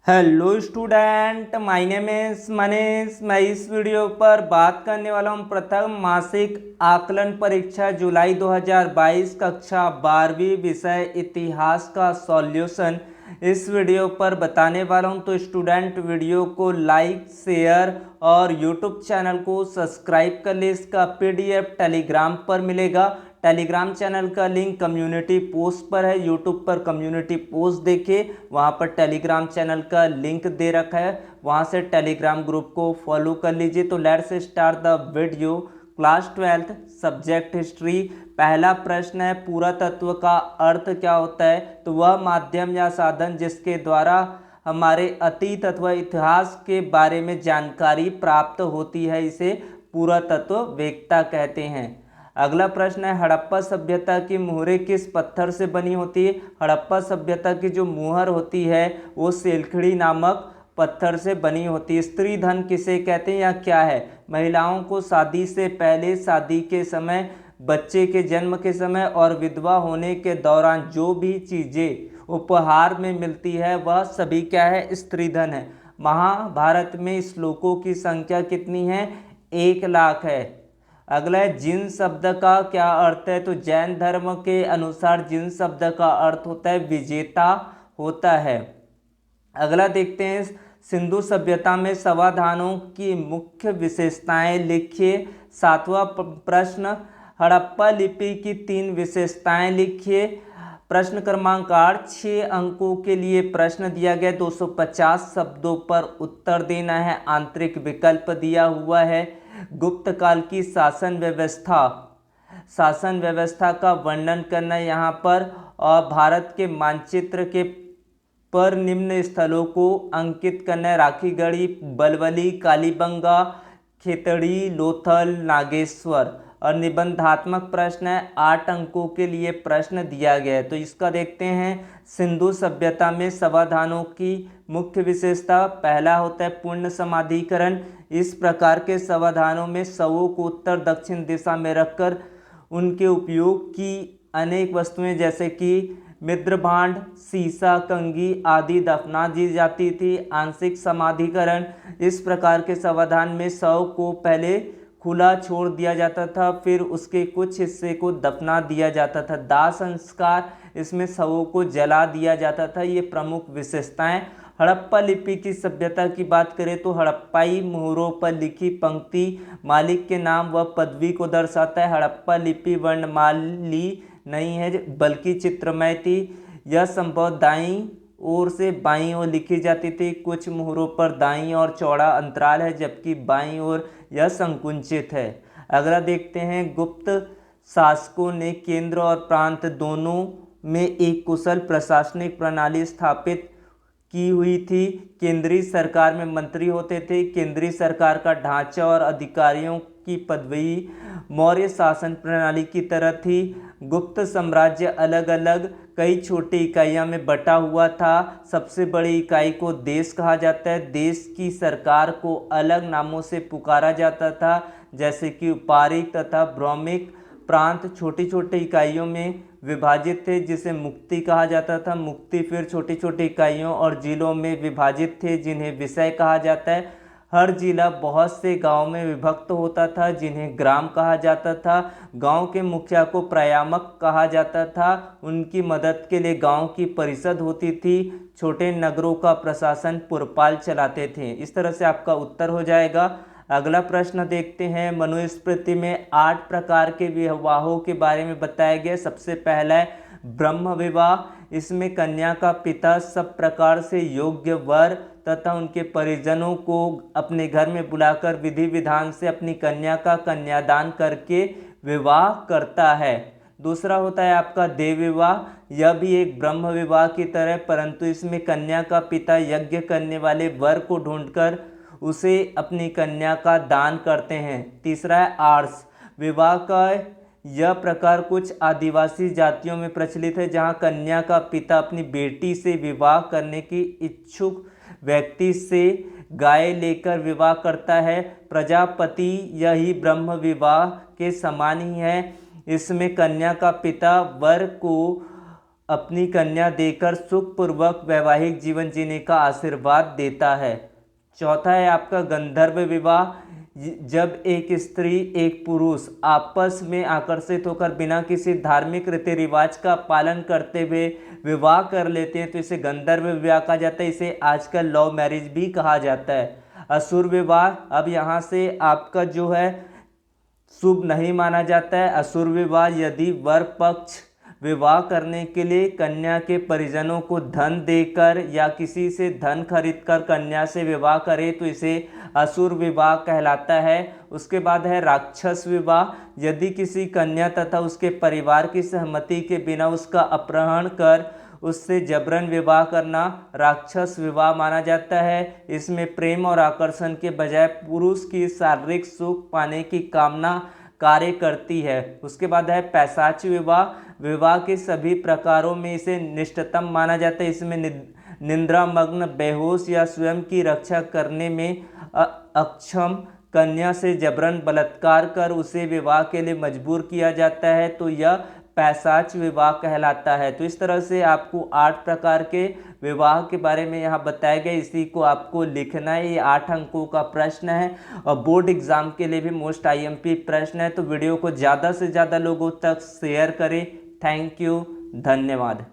Hello student, my name is Manish. मैं इस video पर बात करने वाला हूँ प्रथम मासिक आकलन परीक्षा जुलाई 2022 कक्षा 12वीं विषय इतिहास का सॉल्यूशन इस वीडियो पर बताने वाला हूँ। तो स्टूडेंट वीडियो को लाइक, शेयर और यूट्यूब चैनल को सब्सक्राइब कर ले। इसका पीडीएफ टेलीग्राम पर मिलेगा। टेलीग्राम चैनल का लिंक कम्युनिटी पोस्ट पर है। यूट्यूब पर कम्युनिटी पोस्ट देखिए, वहाँ पर टेलीग्राम चैनल का लिंक दे रखा है, वहाँ से टेलीग्राम ग्रुप को फॉलो कर लीजिए। तो let's start the video. Class 12th subject history. पहला प्रश्न है, पुरातत्व का अर्थ क्या होता है? तो वह माध्यम या साधन जिसके द्वारा हमारे अतीत अथवा इतिहास के बारे में जानकारी प्राप्त होती है, इसे पुरातत्व वेत्ता कहते हैं। अगला प्रश्न है, हड़प्पा सभ्यता की मुहरें किस पत्थर से बनी होती है? हड़प्पा सभ्यता की जो मुहर होती है वो सेलखड़ी नामक पत्थर से बनी होती है। स्त्री धन किसे कहते हैं या क्या है? महिलाओं को शादी से पहले, शादी के समय, बच्चे के जन्म के समय और विधवा होने के दौरान जो भी चीजें उपहार में मिलती है वह सभी क्या है? स्त्री धन है। महाभारत में श्लोकों की संख्या कितनी है? 1 लाख है। अगला है, जिन शब्द का क्या अर्थ है? तो जैन धर्म के अनुसार जिन शब्द का अर्थ होता है विजेता होता है। अगला देखते हैं, सिंधु सभ्यता में समाधानों की मुख्य विशेषताएं लिखिए। 7वां प्रश्न, हड़प्पा लिपि की 3 विशेषताएं लिखिए। प्रश्न क्रमांक 8, 6 अंकों के लिए प्रश्न दिया गया, 250 शब्दों पर उत्तर देना है। आंतरिक विकल्प दिया हुआ है। गुप्त काल की शासन व्यवस्था का वर्णन करना यहाँ पर, और भारत के मानचित्र के पर निम्न स्थलों को अंकित करना है। राखीगढ़ी, बलवली, कालीबंगा, खेतड़ी, लोथल, नागेश्वर। और निबंधात्मक प्रश्न है, 8 अंकों के लिए प्रश्न दिया गया है। तो इसका देखते हैं, सिंधु सभ्यता में समाधानों की मुख्य विशेषता। पहला होता है पूर्ण समाधिकरण। इस प्रकार के समाधानों में शवों को उत्तर दक्षिण दिशा में रखकर उनके उपयोग की अनेक वस्तुएं जैसे कि मिद्रभांड, सीसा, कंघी आदि दफना दी जाती थी। आंशिक समाधिकरण, इस प्रकार के समाधान में शव को पहले खुला छोड़ दिया जाता था, फिर उसके कुछ हिस्से को दफना दिया जाता था। दाह संस्कार, इसमें शवों को जला दिया जाता था। ये प्रमुख विशेषताएं। हड़प्पा लिपि की सभ्यता की बात करें तो हड़प्पाई मुहरों पर लिखी पंक्ति मालिक के नाम व पदवी को दर्शाता है। हड़प्पा लिपि वर्णमाली नहीं है बल्कि चित्रमय थी। यह संभव दाईं ओर से बाईं ओर लिखी जाती थी। कुछ मुहरों पर दाईं और चौड़ा अंतराल है, जबकि बाईं ओर यह संकुचित है। अगला देखते हैं, गुप्त शासकों ने केंद्र और प्रांत दोनों में एक कुशल प्रशासनिक प्रणाली स्थापित की हुई थी। केंद्रीय सरकार में मंत्री होते थे। केंद्रीय सरकार का ढांचा और अधिकारियों की पदवी मौर्य शासन प्रणाली की तरह थी। गुप्त साम्राज्य अलग अलग कई छोटी इकाइयों में बटा हुआ था। सबसे बड़ी इकाई को देश कहा जाता है। देश की सरकार को अलग नामों से पुकारा जाता था, जैसे कि उपारिक तथा भ्रौमिक। प्रांत छोटी छोटी इकाइयों में विभाजित थे, जिसे मुक्ति कहा जाता था। मुक्ति फिर छोटी छोटी इकाइयों और जिलों में विभाजित थे, जिन्हें विषय कहा जाता है। हर जिला बहुत से गांव में विभक्त होता था, जिन्हें ग्राम कहा जाता था। गांव के मुखिया को प्रयामक कहा जाता था। उनकी मदद के लिए गांव की परिषद होती थी। छोटे नगरों का प्रशासन पुरपाल चलाते थे। इस तरह से आपका उत्तर हो जाएगा। अगला प्रश्न देखते हैं, मनुस्मृति में 8 प्रकार के विवाहों के बारे में बताया गया। सबसे पहला है ब्रह्म विवाह। इसमें कन्या का पिता सब प्रकार से योग्य वर तथा उनके परिजनों को अपने घर में बुलाकर विधि विधान से अपनी कन्या का कन्यादान करके विवाह करता है। दूसरा होता है आपका देव विवाह। यह भी एक ब्रह्म विवाह की तरह, परंतु इसमें कन्या का पिता यज्ञ करने वाले वर को ढूंढकर उसे अपनी कन्या का दान करते हैं। तीसरा है आर्ष विवाह का। यह प्रकार कुछ आदिवासी जातियों में प्रचलित है, जहां कन्या का पिता अपनी बेटी से विवाह करने की इच्छुक व्यक्ति से गाय लेकर विवाह करता है। प्रजापति यही ब्रह्म विवाह के समान ही है। इसमें कन्या का पिता वर को अपनी कन्या देकर सुखपूर्वक वैवाहिक जीवन जीने का आशीर्वाद देता है। चौथा है आपका गंधर्व विवाह। जब एक स्त्री एक पुरुष आपस में आकर्षित होकर बिना किसी धार्मिक रीति रिवाज का पालन करते हुए विवाह कर लेते हैं तो इसे गंधर्व विवाह कहा जाता है। इसे आजकल लव मैरिज भी कहा जाता है। असुर विवाह, अब यहाँ से आपका जो है शुभ नहीं माना जाता है। असुर विवाह, यदि वर पक्ष विवाह करने के लिए कन्या के परिजनों को धन देकर या किसी से धन खरीदकर कन्या से विवाह करे तो इसे असुर विवाह कहलाता है। उसके बाद है राक्षस विवाह। यदि किसी कन्या तथा उसके परिवार की सहमति के बिना उसका अपहरण कर उससे जबरन विवाह करना राक्षस विवाह माना जाता है। इसमें प्रेम और आकर्षण के बजाय पुरुष की शारीरिक सुख पाने की कामना कार्य करती है। उसके बाद है पैशाच विवाह। विवाह के सभी प्रकारों में इसे निष्ठतम माना जाता है। इसमें निद्रामग्न, बेहोश या स्वयं की रक्षा करने में अक्षम कन्या से जबरन बलात्कार कर उसे विवाह के लिए मजबूर किया जाता है तो यह पैशाच विवाह कहलाता है। तो इस तरह से आपको 8 प्रकार के विवाह के बारे में यहाँ बताया गया। इसी को आपको लिखना है। ये 8 अंकों का प्रश्न है और बोर्ड एग्जाम के लिए भी मोस्ट आईएमपी प्रश्न है। तो वीडियो को ज़्यादा से ज़्यादा लोगों तक शेयर करें। थैंक यू, धन्यवाद।